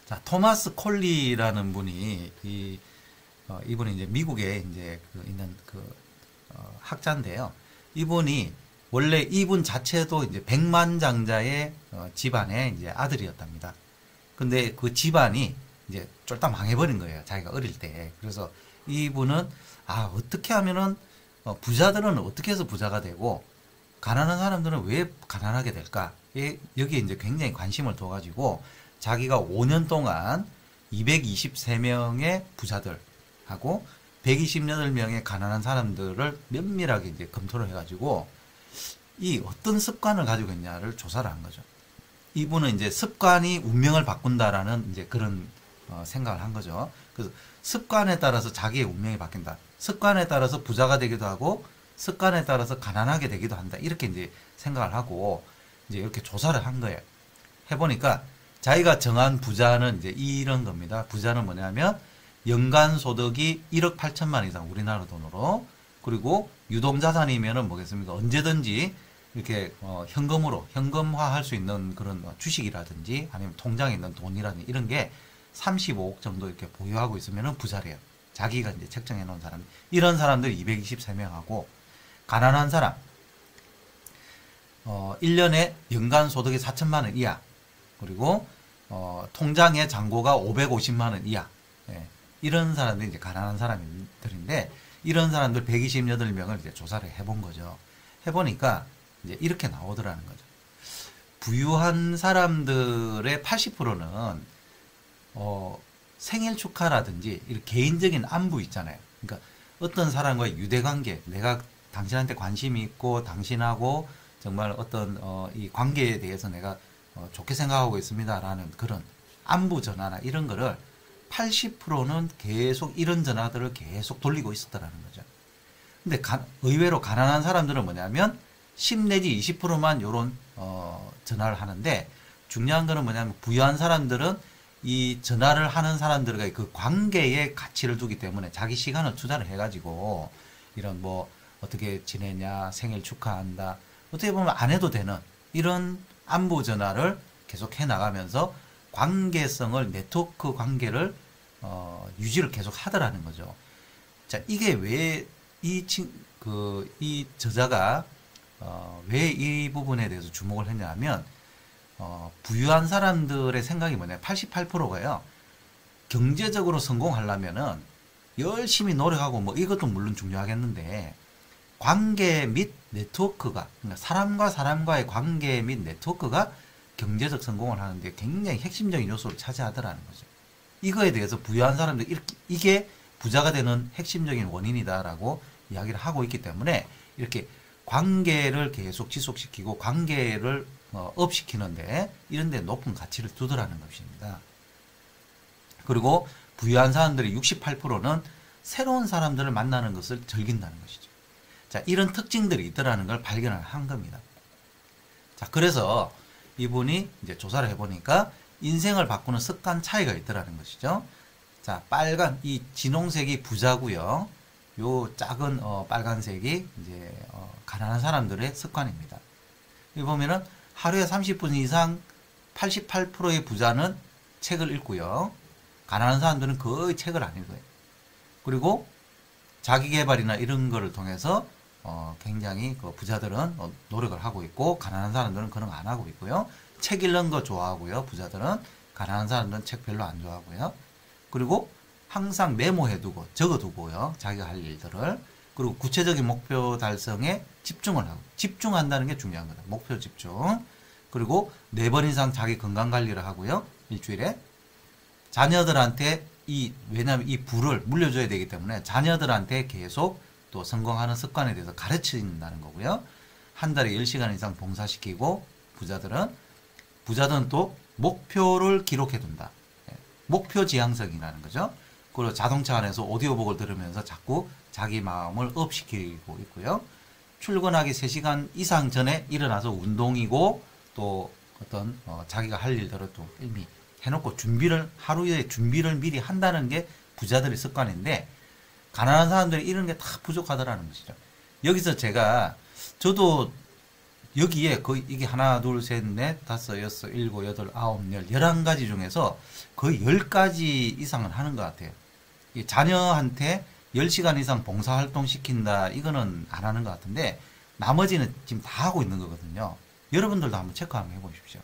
자, 토마스 콜리라는 분이 이분이 이제 미국에 이제 있는 학자인데요. 이분이 원래 이분 자체도 이제 백만장자의 집안의 이제 아들이었답니다. 근데 그 집안이 이제 쫄딱 망해버린 거예요. 자기가 어릴 때. 그래서 이분은 어떻게 하면은 부자들은 어떻게 해서 부자가 되고 가난한 사람들은 왜 가난하게 될까? 여기에 이제 굉장히 관심을 둬가지고 자기가 5년 동안 223명의 부자들하고 128명의 가난한 사람들을 면밀하게 이제 검토를 해가지고 이 어떤 습관을 가지고 있냐를 조사를 한 거죠. 이분은 이제 습관이 운명을 바꾼다라는 이제 그런 생각을 한 거죠. 그래서 습관에 따라서 자기의 운명이 바뀐다. 습관에 따라서 부자가 되기도 하고 습관에 따라서 가난하게 되기도 한다. 이렇게 이제 생각을 하고 이제 이렇게 조사를 한 거예요. 해보니까 자기가 정한 부자는 이제 이런 겁니다. 부자는 뭐냐면 연간 소득이 1억 8천만 원 이상 우리나라 돈으로, 그리고 유동자산이면은 뭐겠습니까? 언제든지 이렇게 현금으로 현금화할 수 있는 그런 주식이라든지 아니면 통장에 있는 돈이라든지 이런 게 35억 정도 이렇게 보유하고 있으면은 부자래요. 자기가 이제 책정해 놓은 사람. 이런 사람들이 223명하고, 가난한 사람 1년에 연간 소득이 4천만 원 이하, 그리고 통장의 잔고가 550만 원 이하, 이런 사람들이 이제 가난한 사람들인데, 이런 사람들 128명을 이제 조사를 해본 거죠. 해보니까 이제 이렇게 나오더라는 거죠. 부유한 사람들의 80%는 생일 축하라든지 이렇게 개인적인 안부 있잖아요. 그러니까 어떤 사람과의 유대관계, 내가 당신한테 관심이 있고 당신하고 정말 어떤 이 관계에 대해서 내가 좋게 생각하고 있습니다라는 그런 안부 전화나 이런 거를 80%는 계속 이런 전화들을 계속 돌리고 있었다라는 거죠. 근데 의외로 가난한 사람들은 뭐냐면 10 내지 20%만 요런 전화를 하는데, 중요한 거는 뭐냐면 부유한 사람들은 이 전화를 하는 사람들과 그 관계에 가치를 두기 때문에 자기 시간을 투자를 해가지고 이런 뭐 어떻게 지내냐, 생일 축하한다, 어떻게 보면 안 해도 되는 이런 안부 전화를 계속 해 나가면서 관계성을, 네트워크 관계를 유지를 계속 하더라는 거죠. 자, 이게 왜 이 저자가 왜 이 부분에 대해서 주목을 했냐면, 부유한 사람들의 생각이 뭐냐, 88%가요. 경제적으로 성공하려면은 열심히 노력하고 뭐 이것도 물론 중요하겠는데, 관계 및 네트워크가, 그러니까 사람과 사람과의 관계 및 네트워크가 경제적 성공을 하는데 굉장히 핵심적인 요소를 차지하더라는 거죠. 이거에 대해서 부유한 사람들, 이게 부자가 되는 핵심적인 원인이다라고 이야기를 하고 있기 때문에 이렇게 관계를 계속 지속시키고 관계를 업시키는데 이런 데 높은 가치를 두더라는 것입니다. 그리고 부유한 사람들이 68%는 새로운 사람들을 만나는 것을 즐긴다는 것이죠. 자, 이런 특징들이 있더라는 걸 발견을 한 겁니다. 자, 그래서 이분이 이제 조사를 해보니까 인생을 바꾸는 습관 차이가 있더라는 것이죠. 자, 이 진홍색이 부자고요. 요 작은 빨간색이 이제 가난한 사람들의 습관입니다. 여기 보면은 하루에 30분 이상 88%의 부자는 책을 읽고요. 가난한 사람들은 거의 책을 안 읽어요. 그리고 자기계발이나 이런 거를 통해서 굉장히 그 부자들은 노력을 하고 있고, 가난한 사람들은 그런 거 안 하고 있고요. 책 읽는 거 좋아하고요. 부자들은, 가난한 사람들은 책 별로 안 좋아하고요. 그리고 항상 메모해두고 적어두고요. 자기가 할 일들을. 그리고 구체적인 목표 달성에 집중을 하고, 집중한다는 게 중요한 거다. 목표 집중. 그리고 4번 이상 자기 건강관리를 하고요. 일주일에. 자녀들한테 왜냐하면 이 부를 물려줘야 되기 때문에 자녀들한테 계속 또 성공하는 습관에 대해서 가르친다는 거고요. 한 달에 10시간 이상 봉사시키고, 부자들은 또 목표를 기록해둔다. 목표 지향성이라는 거죠. 그리고 자동차 안에서 오디오북을 들으면서 자꾸 자기 마음을 업시키고 있고요. 출근하기 3시간 이상 전에 일어나서 운동이고, 또 어떤 자기가 할 일들을 또 이미 해놓고 하루에 준비를 미리 한다는 게 부자들의 습관인데, 가난한 사람들이 이런 게 다 부족하더라는 것이죠. 여기서 저도 여기에 거의 이게 하나, 둘, 셋, 넷, 다섯, 여섯, 일곱, 여덟, 아홉, 열, 11가지 중에서 거의 10가지 이상은 하는 것 같아요. 이 자녀한테 10시간 이상 봉사활동 시킨다, 이거는 안 하는 것 같은데, 나머지는 지금 다 하고 있는 거거든요. 여러분들도 한번 체크 한번 해보십시오.